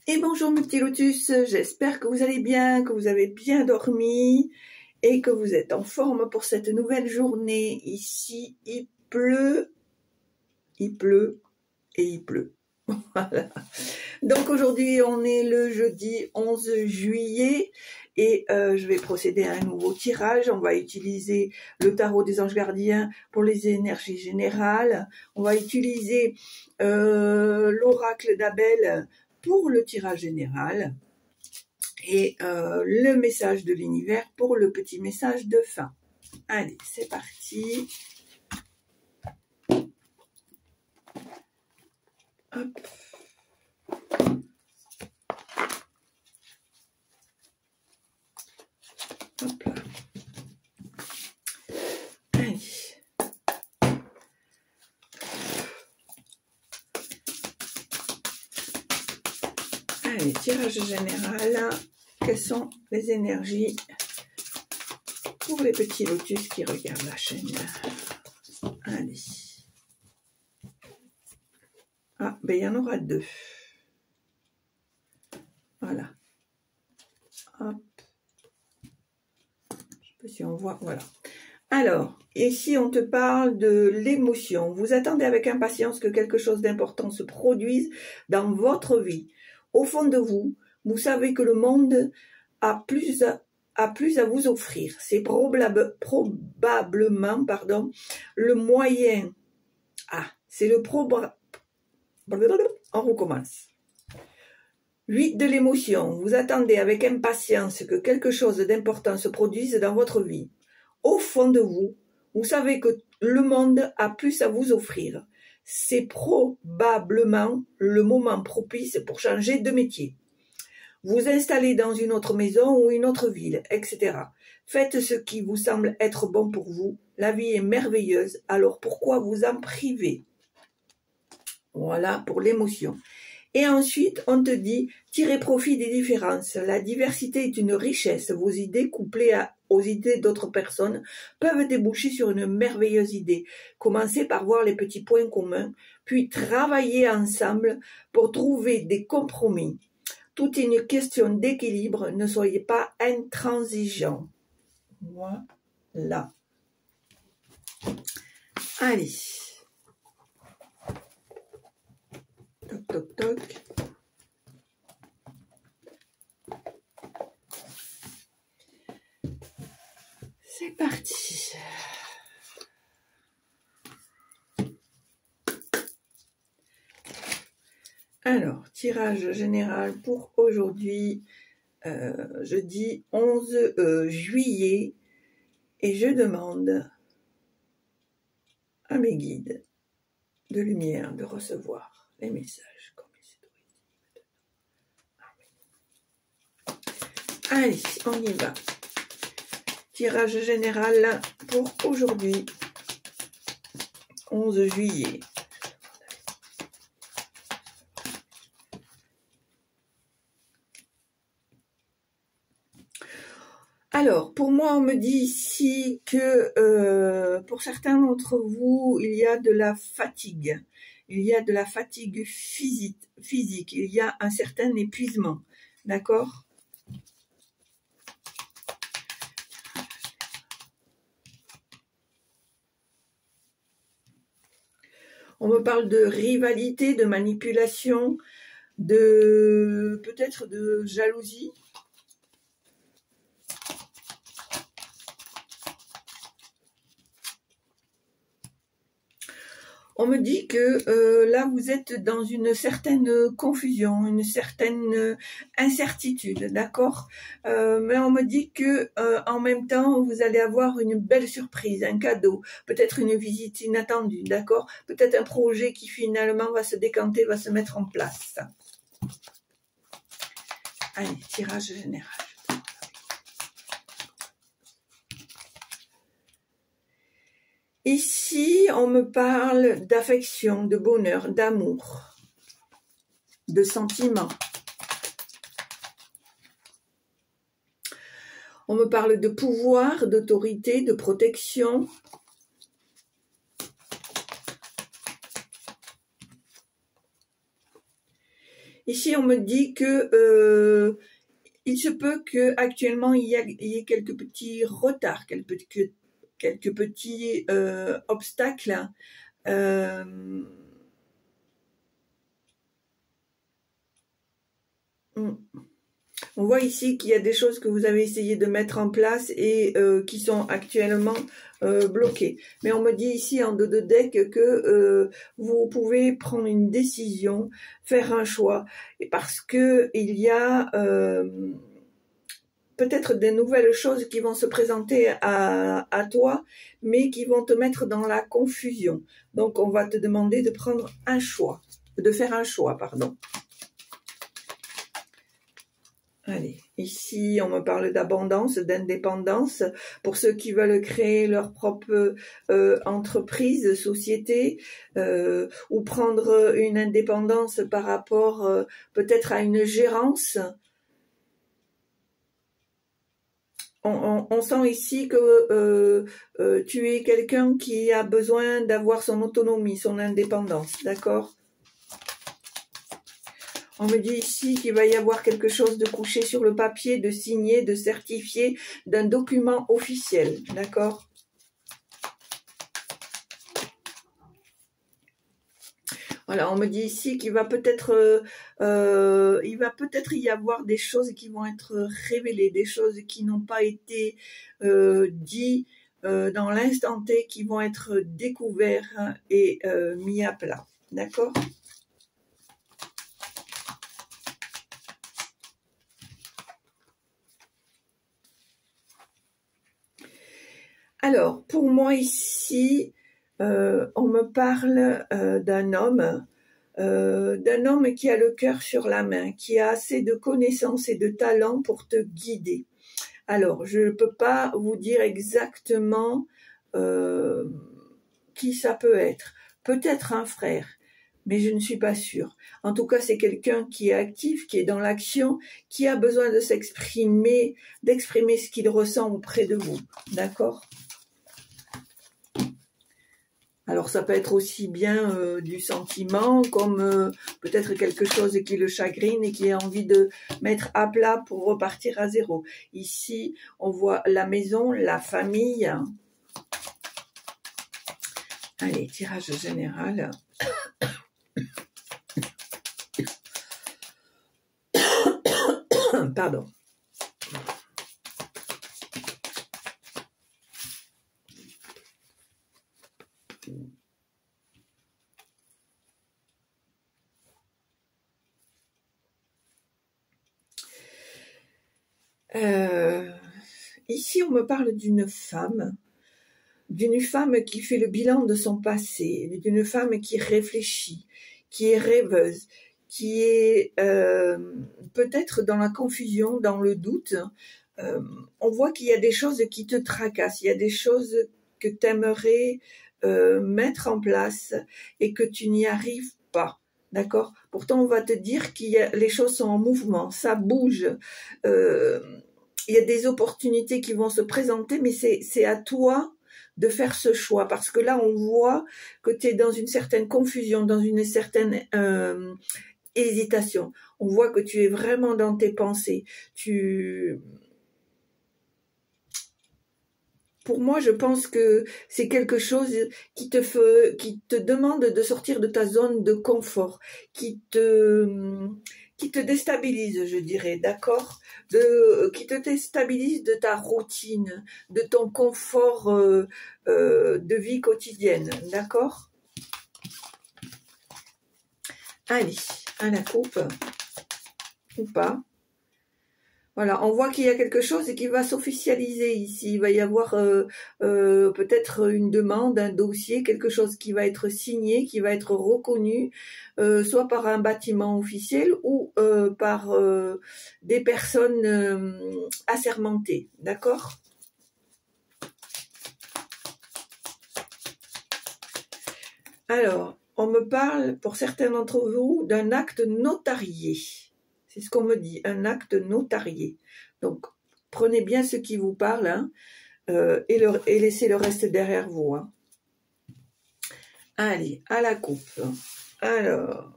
Et bonjour mes petits lotus, j'espère que vous allez bien, que vous avez bien dormi et que vous êtes en forme pour cette nouvelle journée. Ici, il pleut et il pleut. Voilà. Donc aujourd'hui, on est le jeudi 11 juillet et je vais procéder à un nouveau tirage. On va utiliser le tarot des anges gardiens pour les énergies générales. On va utiliser l'oracle d'Abel pour le tirage général et le message de l'univers pour le petit message de fin. Allez, c'est parti. Hop. Hop là. Allez. Allez, tirage général. Quelles sont les énergies pour les petits lotus qui regardent la chaîne? Allez. Ah, ben il y en aura deux. Voilà. Hop. Je sais pas si on voit. Voilà. Alors, ici on te parle de l'émotion. Vous attendez avec impatience que quelque chose d'important se produise dans votre vie. Au fond de vous, vous savez que le monde a plus à vous offrir. C'est probablement, le moyen. Ah, c'est le On recommence. 8 de l'émotion. Vous attendez avec impatience que quelque chose d'important se produise dans votre vie. Au fond de vous, vous savez que le monde a plus à vous offrir. C'est probablement le moment propice pour changer de métier. Vous installez dans une autre maison ou une autre ville, etc. Faites ce qui vous semble être bon pour vous. La vie est merveilleuse, alors pourquoi vous en priver? Voilà pour l'émotion. Et ensuite, on te dit, tirez profit des différences. La diversité est une richesse. Vos idées couplées aux idées d'autres personnes peuvent déboucher sur une merveilleuse idée. Commencez par voir les petits points communs, puis travaillez ensemble pour trouver des compromis. Tout est une question d'équilibre. Ne soyez pas intransigeants. Voilà. Allez. Toc, toc, toc. C'est parti. Alors, tirage général pour aujourd'hui, jeudi 11 juillet, et je demande à mes guides de lumière de recevoir les messages comme il s'est donné. Allez, on y va. Tirage général pour aujourd'hui, 11 juillet. Alors, pour moi, on me dit ici que pour certains d'entre vous, il y a de la fatigue. Il y a de la fatigue physique. Il y a un certain épuisement. D'accord ? On me parle de rivalité, de manipulation, peut-être de jalousie. On me dit que là, vous êtes dans une certaine confusion, une certaine incertitude, d'accord, mais on me dit que en même temps, vous allez avoir une belle surprise, un cadeau, peut-être une visite inattendue, d'accord, peut-être un projet qui finalement va se décanter, va se mettre en place. Allez, tirage général. Ici, on me parle d'affection, de bonheur, d'amour, de sentiments. On me parle de pouvoir, d'autorité, de protection. Ici, on me dit que il se peut que actuellement il y ait quelques petits retards, quelques petits obstacles. On voit ici qu'il y a des choses que vous avez essayé de mettre en place et qui sont actuellement bloquées. Mais on me dit ici en dos de deck que vous pouvez prendre une décision, faire un choix, et parce que il y a peut-être des nouvelles choses qui vont se présenter à toi, mais qui vont te mettre dans la confusion. Donc on va te demander de prendre un choix, de faire un choix, pardon. Allez, ici, on me parle d'abondance, d'indépendance. Pour ceux qui veulent créer leur propre entreprise, société, ou prendre une indépendance par rapport peut-être à une gérance. On sent ici que tu es quelqu'un qui a besoin d'avoir son autonomie, son indépendance, d'accord ? On me dit ici qu'il va y avoir quelque chose de couché sur le papier, de signé, de certifié, d'un document officiel, d'accord? Voilà, on me dit ici qu'il va peut-être y avoir des choses qui vont être révélées, des choses qui n'ont pas été dites dans l'instant T, qui vont être découvertes et mis à plat, d'accord? Alors, pour moi ici, on me parle d'un homme qui a le cœur sur la main, qui a assez de connaissances et de talent pour te guider. Alors, je ne peux pas vous dire exactement qui ça peut être. Peut-être un frère, mais je ne suis pas sûre. En tout cas, c'est quelqu'un qui est actif, qui est dans l'action, qui a besoin de s'exprimer, d'exprimer ce qu'il ressent auprès de vous. D'accord ? Alors ça peut être aussi bien du sentiment comme peut-être quelque chose qui le chagrine et qui a envie de mettre à plat pour repartir à zéro. Ici, on voit la maison, la famille. Allez, tirage général. Pardon. Ici, on me parle d'une femme qui fait le bilan de son passé, d'une femme qui réfléchit, qui est rêveuse, qui est peut-être dans la confusion, dans le doute. On voit qu'il y a des choses qui te tracassent, il y a des choses que tu aimerais mettre en place et que tu n'y arrives pas. D'accord ? Pourtant, on va te dire que les choses sont en mouvement, ça bouge. Il y a des opportunités qui vont se présenter, mais c'est à toi de faire ce choix. Parce que là, on voit que tu es dans une certaine confusion, dans une certaine hésitation. On voit que tu es vraiment dans tes pensées. Pour moi, je pense que c'est quelque chose qui te demande de sortir de ta zone de confort, qui te déstabilise, je dirais, d'accord, qui te déstabilise de ta routine, de ton confort de vie quotidienne, d'accord? Allez, à la coupe, ou pas. Voilà, on voit qu'il y a quelque chose qui va s'officialiser ici. Il va y avoir peut-être une demande, un dossier, quelque chose qui va être signé, qui va être reconnu, soit par un bâtiment officiel ou par des personnes assermentées. D'accord ? Alors, on me parle, pour certains d'entre vous, d'un acte notarié. C'est ce qu'on me dit, un acte notarié. Donc, prenez bien ce qui vous parle hein, et laissez le reste derrière vous. Hein. Allez, à la coupe. Alors,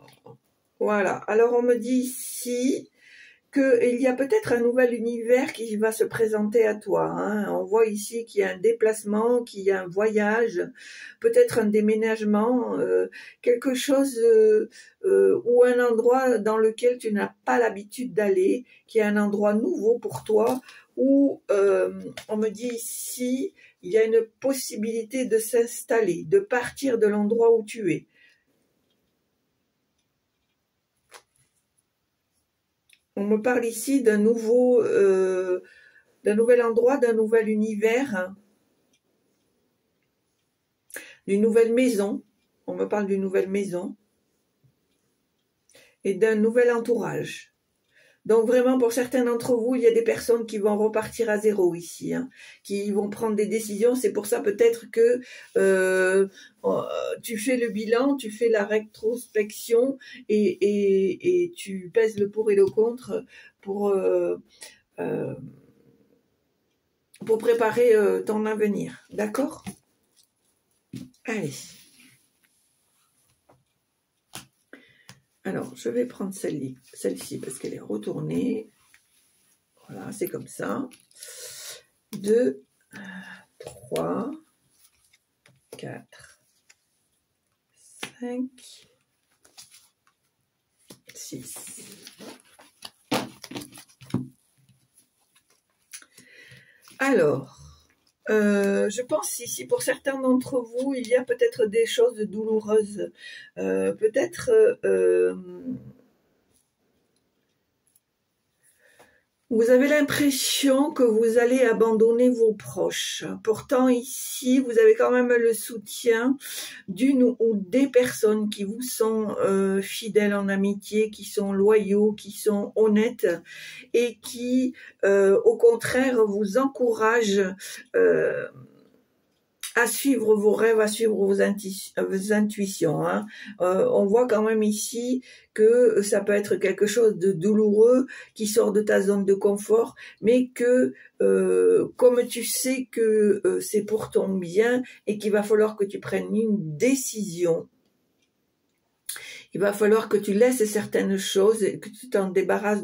Voilà. Alors, on me dit ici qu'il y a peut-être un nouvel univers qui va se présenter à toi. Hein. On voit ici qu'il y a un déplacement, qu'il y a un voyage, peut-être un déménagement, quelque chose ou un endroit dans lequel tu n'as pas l'habitude d'aller, qui est un endroit nouveau pour toi, où on me dit ici, il y a une possibilité de s'installer, de partir de l'endroit où tu es. On me parle ici d'un nouvel endroit, d'un nouvel univers, d'une nouvelle maison. On me parle d'une nouvelle maison et d'un nouvel entourage. Donc vraiment, pour certains d'entre vous, il y a des personnes qui vont repartir à zéro ici, hein, qui vont prendre des décisions. C'est pour ça peut-être que tu fais le bilan, tu fais la rétrospection et tu pèses le pour et le contre pour préparer ton avenir. D'accord? Allez. Alors, je vais prendre celle-ci parce qu'elle est retournée. Voilà, c'est comme ça. 2, 3, 4, 5, 6. Alors, je pense ici, pour certains d'entre vous, il y a peut-être des choses douloureuses. Peut-être vous avez l'impression que vous allez abandonner vos proches. Pourtant, ici, vous avez quand même le soutien d'une ou des personnes qui vous sont fidèles en amitié, qui sont loyaux, qui sont honnêtes et qui, au contraire, vous encouragent à suivre vos rêves, à suivre vos intuitions. Hein. On voit quand même ici que ça peut être quelque chose de douloureux qui sort de ta zone de confort, mais que comme tu sais que c'est pour ton bien et qu'il va falloir que tu prennes une décision, il va falloir que tu laisses certaines choses et que tu t'en débarrasses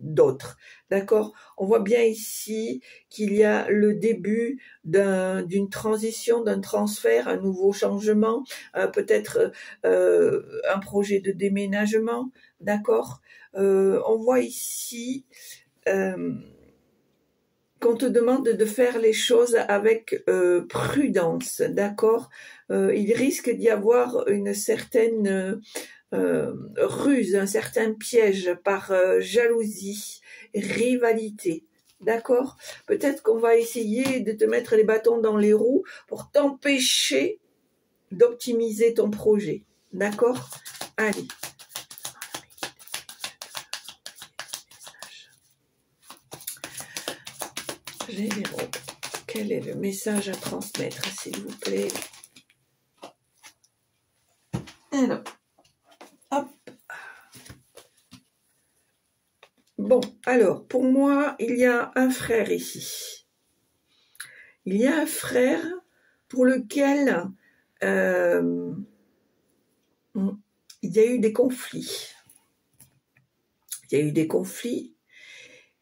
d'autres. D'accord? On voit bien ici qu'il y a le début d'une transition, d'un transfert, un nouveau changement, peut-être un projet de déménagement. D'accord? On voit ici qu'on te demande de faire les choses avec prudence. D'accord? Il risque d'y avoir une certaine ruse, un certain piège par jalousie, rivalité. D'accord? Peut-être qu'on va essayer de te mettre les bâtons dans les roues pour t'empêcher d'optimiser ton projet. D'accord? Allez. Généraux, quel est le message à transmettre, s'il vous plaît? Alors, hop. Bon, alors, pour moi, il y a un frère ici. Il y a un frère pour lequel il y a eu des conflits. Il y a eu des conflits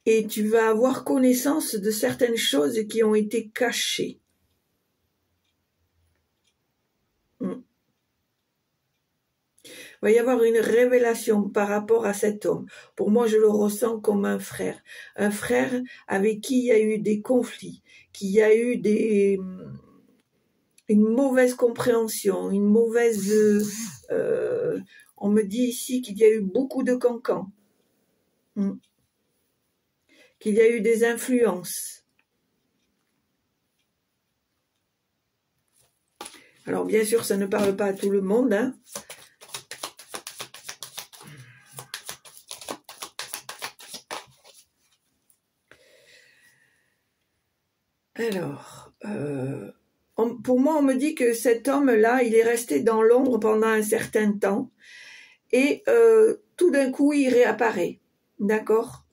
et tu vas avoir connaissance de certaines choses qui ont été cachées. Il va y avoir une révélation par rapport à cet homme. Pour moi, je le ressens comme un frère avec qui il y a eu des conflits, qui y a eu une mauvaise compréhension, une mauvaise... on me dit ici qu'il y a eu beaucoup de cancans, qu'il y a eu des influences. Alors bien sûr, ça ne parle pas à tout le monde, hein. Alors, pour moi, on me dit que cet homme-là, il est resté dans l'ombre pendant un certain temps et tout d'un coup, il réapparaît. D'accord ?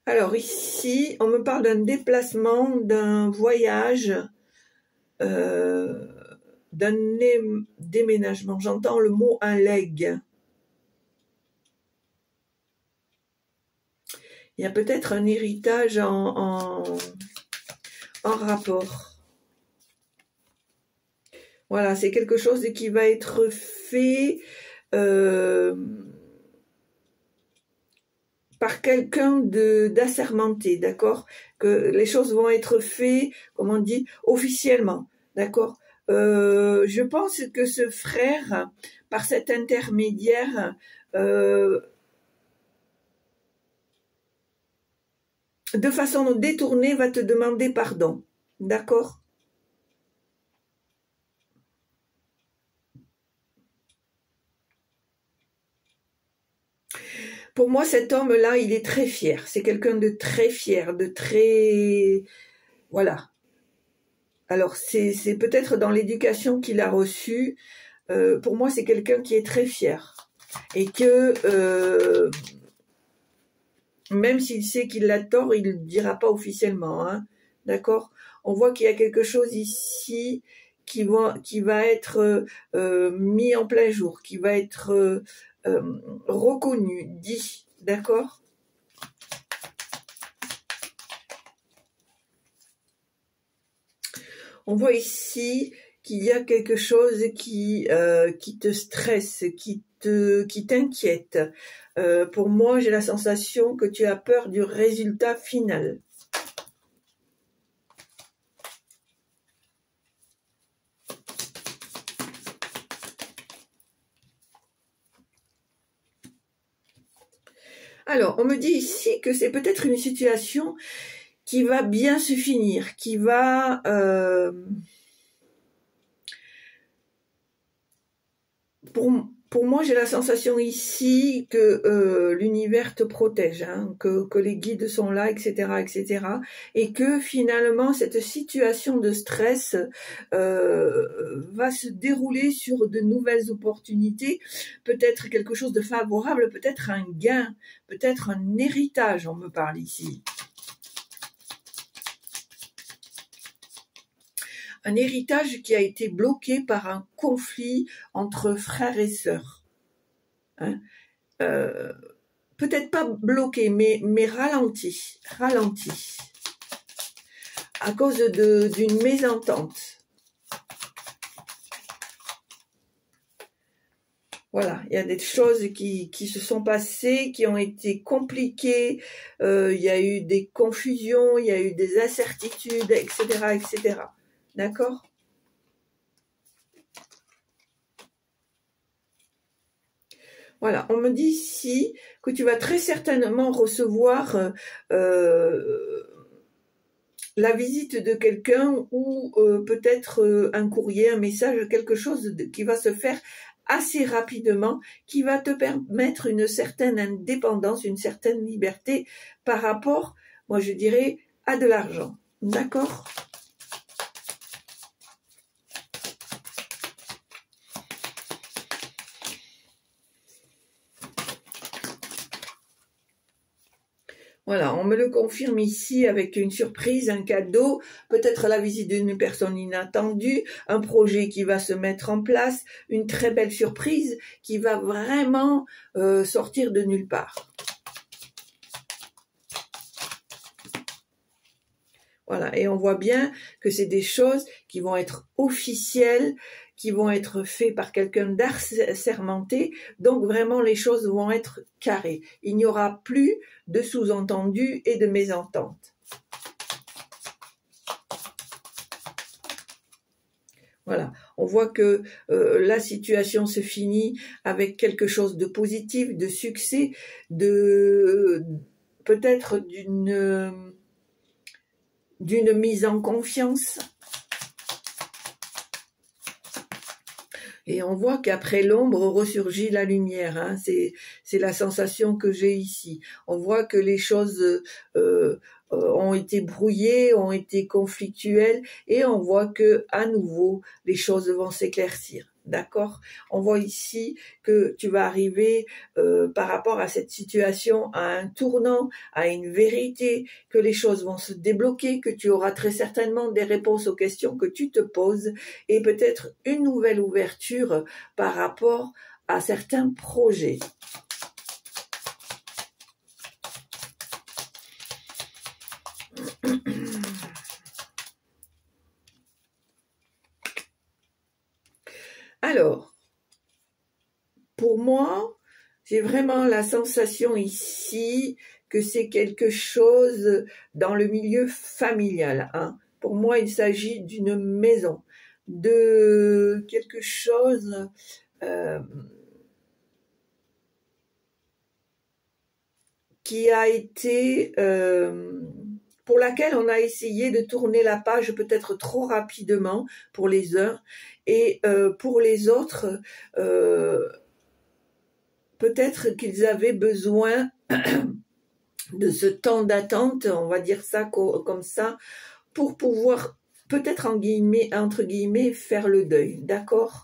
Alors ici, on me parle d'un déplacement, d'un voyage, d'un déménagement. J'entends le mot un legs. Il y a peut-être un héritage en rapport. Voilà, c'est quelque chose qui va être fait par quelqu'un d'assermenté, d'accord? Que les choses vont être faites, comme on dit, officiellement, d'accord? Je pense que ce frère, par cet intermédiaire, de façon détournée, va te demander pardon, d'accord? Pour moi, cet homme-là, il est très fier. C'est quelqu'un de très fier, de très... Voilà. Alors, c'est peut-être dans l'éducation qu'il a reçue. Pour moi, c'est quelqu'un qui est très fier. Et que, même s'il sait qu'il a tort, il ne le dira pas officiellement. Hein, d'accord? On voit qu'il y a quelque chose ici qui va être mis en plein jour, qui va être reconnu, dit. D'accord? On voit ici qu'il y a quelque chose qui te stresse, qui t'inquiète. Pour moi, j'ai la sensation que tu as peur du résultat final. Alors, on me dit ici que c'est peut-être une situation qui va bien se finir, qui va... Pour moi, j'ai la sensation ici que l'univers te protège, hein, que les guides sont là, etc., etc., et que finalement, cette situation de stress va se dérouler sur de nouvelles opportunités, peut-être quelque chose de favorable, peut-être un gain, peut-être un héritage, on me parle ici. Un héritage qui a été bloqué par un conflit entre frères et sœurs. Hein, peut-être pas bloqué, mais ralenti, à cause d'une mésentente. Voilà, il y a des choses qui se sont passées, qui ont été compliquées, il y a eu des confusions, il y a eu des incertitudes, etc., etc. D'accord ? Voilà, on me dit ici que tu vas très certainement recevoir la visite de quelqu'un ou peut-être un courrier, un message, quelque chose qui va se faire assez rapidement, qui va te permettre une certaine indépendance, une certaine liberté par rapport, moi je dirais, à de l'argent. D'accord ? Voilà, on me le confirme ici avec une surprise, un cadeau, peut-être la visite d'une personne inattendue, un projet qui va se mettre en place, une très belle surprise qui va vraiment sortir de nulle part. Voilà, et on voit bien que c'est des choses qui vont être officielles, qui vont être faites par quelqu'un d'assermenté, donc vraiment les choses vont être carrées. Il n'y aura plus de sous-entendus et de mésententes. Voilà, on voit que la situation se finit avec quelque chose de positif, de succès, peut-être d'une mise en confiance. Et on voit qu'après l'ombre ressurgit la lumière. Hein. C'est la sensation que j'ai ici. On voit que les choses ont été brouillées, ont été conflictuelles, et on voit que à nouveau les choses vont s'éclaircir. d'accord? On voit ici que tu vas arriver par rapport à cette situation à un tournant, à une vérité, que les choses vont se débloquer, que tu auras très certainement des réponses aux questions que tu te poses et peut-être une nouvelle ouverture par rapport à certains projets. Alors, pour moi, j'ai vraiment la sensation ici que c'est quelque chose dans le milieu familial. Hein. Pour moi, il s'agit d'une maison, de quelque chose qui a été... pour laquelle on a essayé de tourner la page peut-être trop rapidement pour les uns et pour les autres, peut-être qu'ils avaient besoin de ce temps d'attente, on va dire ça comme ça, pour pouvoir peut-être entre guillemets faire le deuil, d'accord ?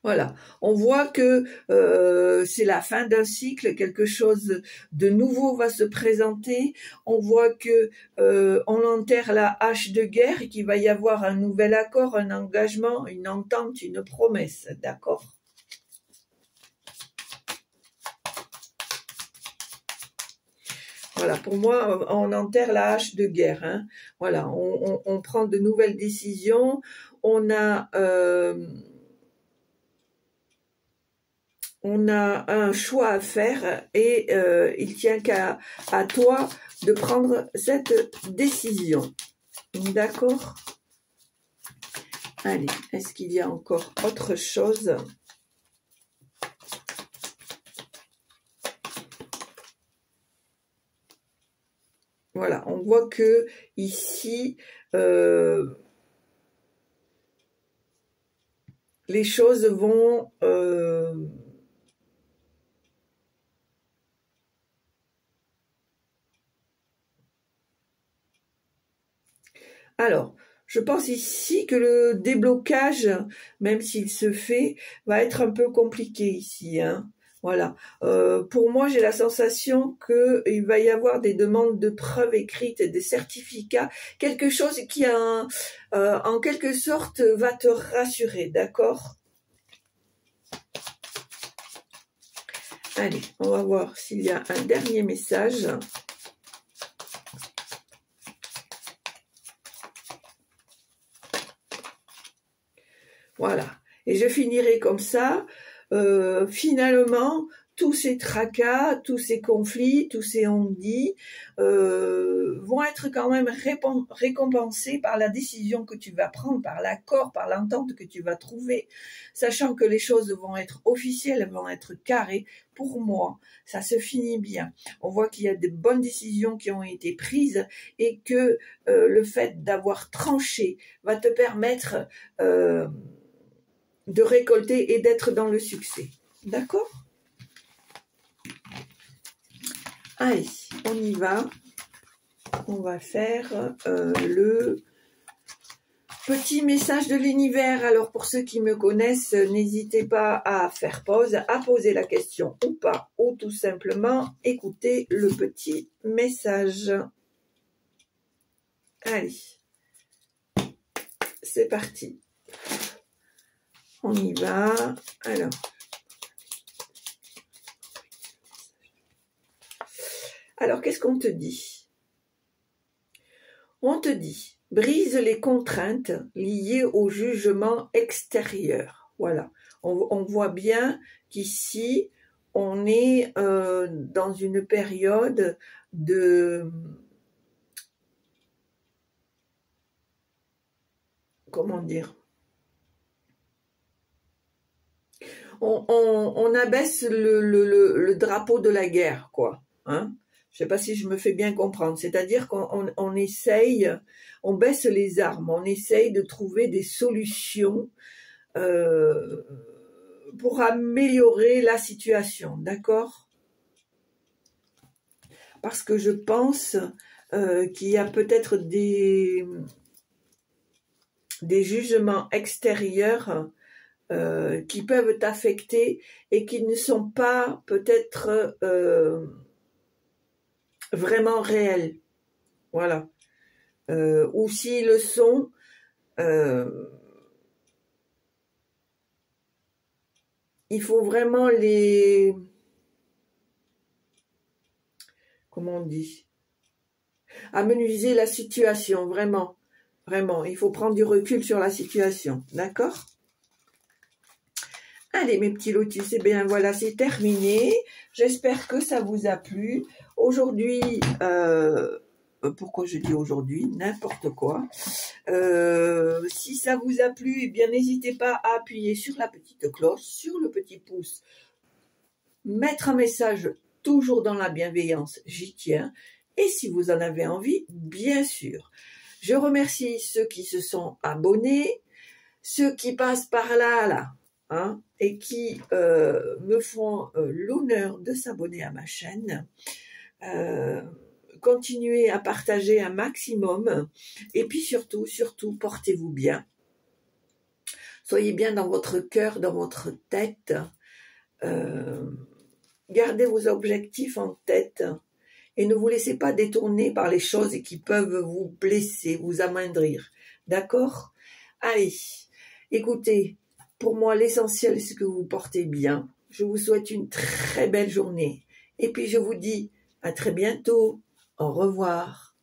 Voilà, on voit que c'est la fin d'un cycle, quelque chose de nouveau va se présenter. On voit que on enterre la hache de guerre et qu'il va y avoir un nouvel accord, un engagement, une entente, une promesse, d'accord ? Voilà, pour moi, on enterre la hache de guerre. Hein. Voilà, on prend de nouvelles décisions. On a un choix à faire et il tient à toi de prendre cette décision. D'accord ? Allez, est-ce qu'il y a encore autre chose ? Voilà, on voit que ici, les choses vont... Alors, je pense ici que le déblocage, même s'il se fait, va être un peu compliqué ici. Hein. Voilà. Pour moi, j'ai la sensation qu'il va y avoir des demandes de preuves écrites, des certificats, quelque chose qui, en quelque sorte, va te rassurer, d'accord ? Allez, on va voir s'il y a un dernier message. Voilà. Et je finirai comme ça. Finalement, tous ces tracas, tous ces conflits, tous ces on-dit vont être quand même récompensés par la décision que tu vas prendre, par l'accord, par l'entente que tu vas trouver, sachant que les choses vont être officielles, vont être carrées. Pour moi, ça se finit bien. On voit qu'il y a de bonnes décisions qui ont été prises et que le fait d'avoir tranché va te permettre de récolter et d'être dans le succès. D'accord ? Allez, on y va. On va faire le petit message de l'univers. Alors, pour ceux qui me connaissent, n'hésitez pas à faire pause, à poser la question ou pas, ou tout simplement écouter le petit message. Allez, c'est parti. On y va. Alors, qu'est-ce qu'on te dit ? On te dit, brise les contraintes liées au jugement extérieur. Voilà. On voit bien qu'ici, on est dans une période de... Comment dire ? On abaisse le drapeau de la guerre, quoi. Hein ? Je ne sais pas si je me fais bien comprendre. C'est-à-dire qu'on essaye, on baisse les armes, on essaye de trouver des solutions pour améliorer la situation, d'accord ? parce que je pense qu'il y a peut-être des jugements extérieurs qui peuvent t'affecter et qui ne sont pas peut-être vraiment réels. Voilà. Ou s'ils le sont, il faut vraiment les... Comment on dit? Amenuiser la situation, vraiment. Vraiment, il faut prendre du recul sur la situation. D'accord? Allez, mes petits lotus, eh bien voilà, c'est terminé. J'espère que ça vous a plu. Aujourd'hui, pourquoi je dis aujourd'hui? N'importe quoi. Si ça vous a plu, eh bien n'hésitez pas à appuyer sur la petite cloche, sur le petit pouce. Mettre un message toujours dans la bienveillance, j'y tiens. Et si vous en avez envie, bien sûr. Je remercie ceux qui se sont abonnés, ceux qui passent par là, hein, et qui me font l'honneur de s'abonner à ma chaîne. Continuez à partager un maximum. Et puis surtout, portez-vous bien. Soyez bien dans votre cœur, dans votre tête. Gardez vos objectifs en tête. Et ne vous laissez pas détourner par les choses qui peuvent vous blesser, vous amoindrir. D'accord? Allez, écoutez, pour moi, l'essentiel, c'est que vous vous portez bien. Je vous souhaite une très belle journée. Et puis, je vous dis à très bientôt. Au revoir.